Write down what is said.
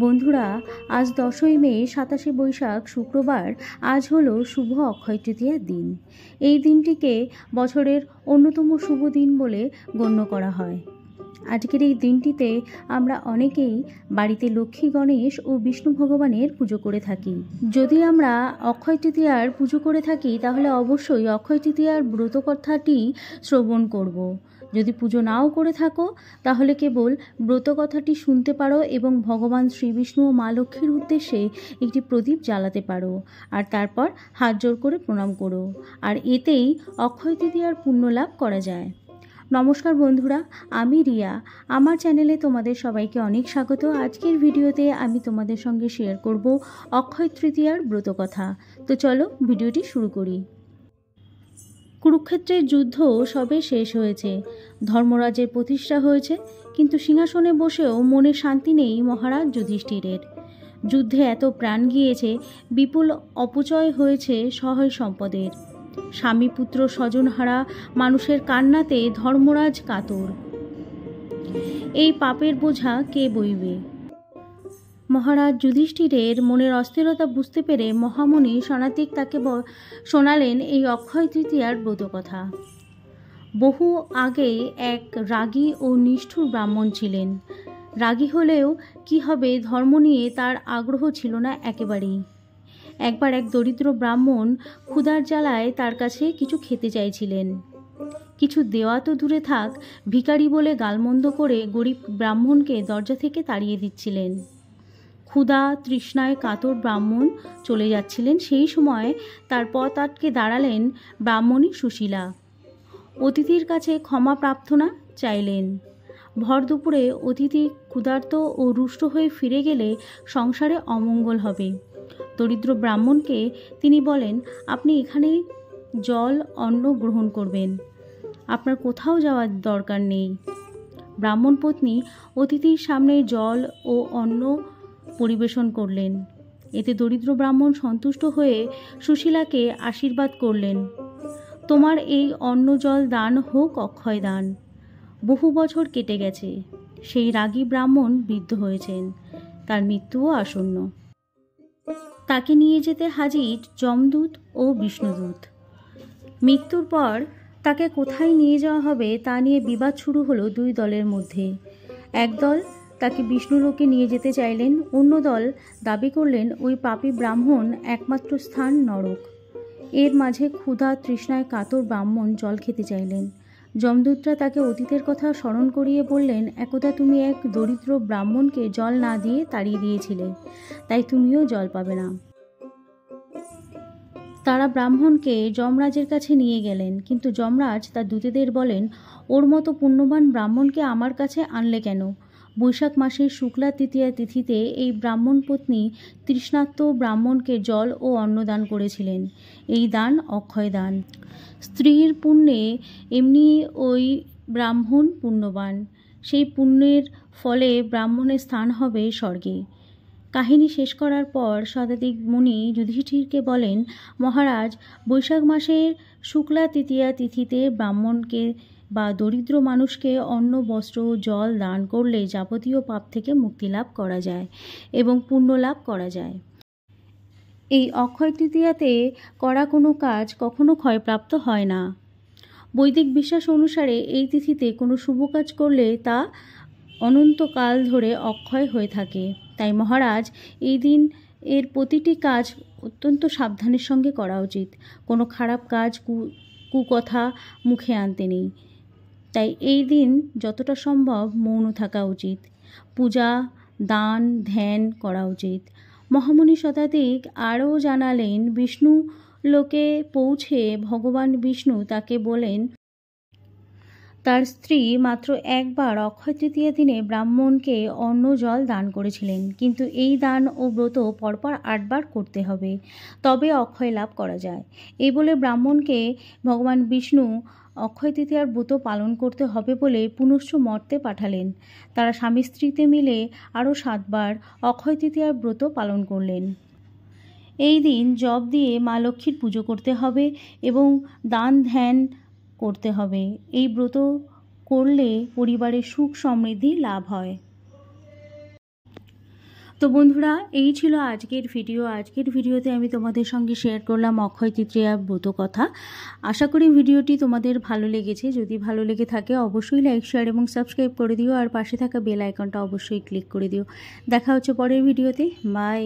বন্ধুরা, আজ 10ই মে 27শে বৈশাখ শুক্রবার। আজ হলো শুভ অক্ষয় তৃতীয়ার দিন। এই দিনটিকে বছরের অন্যতম শুভ দিন বলে গণ্য করা হয়। আজকের এই দিনটিতে আমরা অনেকেই বাড়িতে লক্ষ্মী, গণেশ ও বিষ্ণু ভগবানের পুজো করে থাকি। যদি আমরা অক্ষয় তৃতীয়ার পুজো করে থাকি তাহলে অবশ্যই অক্ষয় তৃতীয়ার ব্রত কথাটি শ্রবণ করব। যদি পুজো নাও করে থাকো তাহলে কেবল ব্রত কথাটি শুনতে পারো এবং ভগবান শ্রী বিষ্ণু ও মা লক্ষ্মীর উদ্দেশ্যে একটি প্রদীপ জ্বালাতে পারো, আর তারপর হাত জোড় করে প্রণাম করো। আর এতেই অক্ষয় তৃতীয়ার পুণ্য লাভ করা যায়। নমস্কার বন্ধুরা, আমি রিয়া। আমার চ্যানেলে তোমাদের সবাইকে অনেক স্বাগত। আজকের ভিডিওতে আমি তোমাদের সঙ্গে শেয়ার করব অক্ষয় তৃতীয়ার ব্রত কথা। তো চলো ভিডিওটি শুরু করি। কুরুক্ষেত্রের যুদ্ধ সবে শেষ হয়েছে, ধর্মরাজের প্রতিষ্ঠা হয়েছে, কিন্তু সিংহাসনে বসেও মনে শান্তি নেই মহারাজ যুধিষ্ঠিরের। যুদ্ধে এত প্রাণ গিয়েছে, বিপুল অপচয় হয়েছে সহায় সম্পদের। স্বামী পুত্র স্বজনহারা মানুষের কান্নাতে ধর্মরাজ কাতর। এই পাপের বোঝা কে বইবে? মহারাজ যুধিষ্ঠিরের মনের অস্থিরতা বুঝতে পেরে মহামুনি সনাতিক তাকে শোনালেন এই অক্ষয় তৃতীয়ার ব্রত কথা। বহু আগে এক রাগী ও নিষ্ঠুর ব্রাহ্মণ ছিলেন। রাগী হলেও কি হবে, ধর্ম নিয়ে তার আগ্রহ ছিল না একেবারেই। একবার এক দরিদ্র ব্রাহ্মণ ক্ষুধার জ্বালায় তার কাছে কিছু খেতে চাইছিলেন। কিছু দেওয়া তো দূরে থাক, ভিখারি বলে গালমন্দ করে গরিব ব্রাহ্মণকে দরজা থেকে তাড়িয়ে দিচ্ছিলেন। ক্ষুধা তৃষ্ণায় কাতর ব্রাহ্মণ চলে যাচ্ছিলেন। সেই সময় তার পথ আটকে দাঁড়ালেন ব্রাহ্মণী সুশীলা। অতিথির কাছে ক্ষমা প্রার্থনা চাইলেন। ভর দুপুরে অতিথি ক্ষুধার্ত ও রুষ্ট হয়ে ফিরে গেলে সংসারে অমঙ্গল হবে। দরিদ্র ব্রাহ্মণকে তিনি বলেন, আপনি এখানে জল অন্ন গ্রহণ করবেন, আপনার কোথাও যাওয়ার দরকার নেই। ব্রাহ্মণ পত্নী অতিথির সামনে জল ও অন্ন পরিবেশন করলেন। এতে দরিদ্র ব্রাহ্মণ সন্তুষ্ট হয়ে সুশীলাকে আশীর্বাদ করলেন, তোমার এই অন্ন জল দান হোক অক্ষয় দান। বহু বছর কেটে গেছে, সেই রাগী ব্রাহ্মণ বৃদ্ধ হয়েছেন, তার মৃত্যুও আসন্ন। তাকে নিয়ে যেতে হাজির যমদূত ও বিষ্ণুদূত। মৃত্যুর পর তাকে কোথায় নিয়ে যাওয়া হবে তা নিয়ে বিবাদ শুরু হলো দুই দলের মধ্যে। একদল তাকে বিষ্ণুলোকে নিয়ে যেতে চাইলেন, অন্য দল দাবি করলেন ওই পাপী ব্রাহ্মণ একমাত্র স্থান নরক। এর মাঝে ক্ষুধা তৃষ্ণায় কাতর ব্রাহ্মণ জল খেতে চাইলেন। যমদূতরা তাকে অতীতের কথা স্মরণ করিয়ে বললেন, একদা তুমি এক দরিদ্র ব্রাহ্মণকে জল না দিয়ে তাড়িয়ে দিয়েছিলে, তাই তুমিও জল পাবে না। তারা ব্রাহ্মণকে যমরাজের কাছে নিয়ে গেলেন, কিন্তু যমরাজ তার দূতেদের বলেন, ওর মতো পুণ্যবান ব্রাহ্মণকে আমার কাছে আনলে কেন? বৈশাখ মাসের শুক্লা তৃতীয়া তিথিতে এই ব্রাহ্মণ পত্নী তৃষ্ণার্ত ব্রাহ্মণকে জল ও অন্ন দান করেছিলেন। এই দান অক্ষয় দান। স্ত্রীর পুণ্যে এমনি ওই ব্রাহ্মণ পুণ্যবান, সেই পুণ্যের ফলে ব্রাহ্মণের স্থান হবে স্বর্গে। কাহিনী শেষ করার পর শতাধিক মুনি যুধিষ্ঠিরকে বলেন, মহারাজ, বৈশাখ মাসের শুক্লা তৃতীয়া তিথিতে ব্রাহ্মণকে বা দরিদ্র মানুষকে অন্ন বস্ত্র জল দান করলে যাবতীয় পাপ থেকে মুক্তি লাভ করা যায় এবং পুণ্য লাভ করা যায়। এই অক্ষয় তৃতীয়াতে করা কোনো কাজ কখনো ক্ষয়প্রাপ্ত হয় না। বৈদিক বিশ্বাস অনুসারে এই তিথিতে কোনো শুভ কাজ করলে তা অনন্তকাল ধরে অক্ষয় হয়ে থাকে। তাই মহারাজ, এই দিন এর প্রতিটি কাজ অত্যন্ত সাবধানের সঙ্গে করা উচিত। কোনো খারাপ কাজ কুকথা মুখে আনতে নেই। তাই এই দিন যতটা সম্ভব মৌন থাকা উচিত। পূজা দান ধ্যান করা উচিত। মহামুনি শতাধিক আরও জানালেন, বিষ্ণু লোকে পৌঁছে ভগবান বিষ্ণু তাকে বলেন, তার স্ত্রী মাত্র একবার অক্ষয় তৃতীয়া দিনে ব্রাহ্মণকে অন্ন জল দান করেছিলেন, কিন্তু এই দান ও ব্রত পরপর 8 বার করতে হবে, তবে অক্ষয় লাভ করা যায়। এই বলে ব্রাহ্মণকে ভগবান বিষ্ণু অক্ষয় তৃতীয়ার ব্রত পালন করতে হবে বলে পুনশ্চ মর্তে পাঠালেন। তারা স্বামী স্ত্রীতে মিলে আরও 7 বার অক্ষয় তৃতীয়ার ব্রত পালন করলেন। এই দিন জপ দিয়ে মা লক্ষ্মীর পুজো করতে হবে এবং দান ধ্যান করতে হবে। এই ব্রত করলে পরিবারে সুখ সমৃদ্ধি লাভ হয়। তো বন্ধুরা, এই ছিল আজকের ভিডিও। আজকের ভিডিওতে আমি তোমাদের সঙ্গে শেয়ার করলাম অক্ষয় তৃতীয়ার ব্রত কথা। আশা করি ভিডিওটি তোমাদের ভালো লেগেছে। যদি ভালো লেগে থাকে অবশ্যই লাইক, শেয়ার এবং সাবস্ক্রাইব করে দিও, আর পাশে থাকা বেল আইকনটা অবশ্যই ক্লিক করে দিও। দেখা হচ্ছে পরের ভিডিওতে। বাই।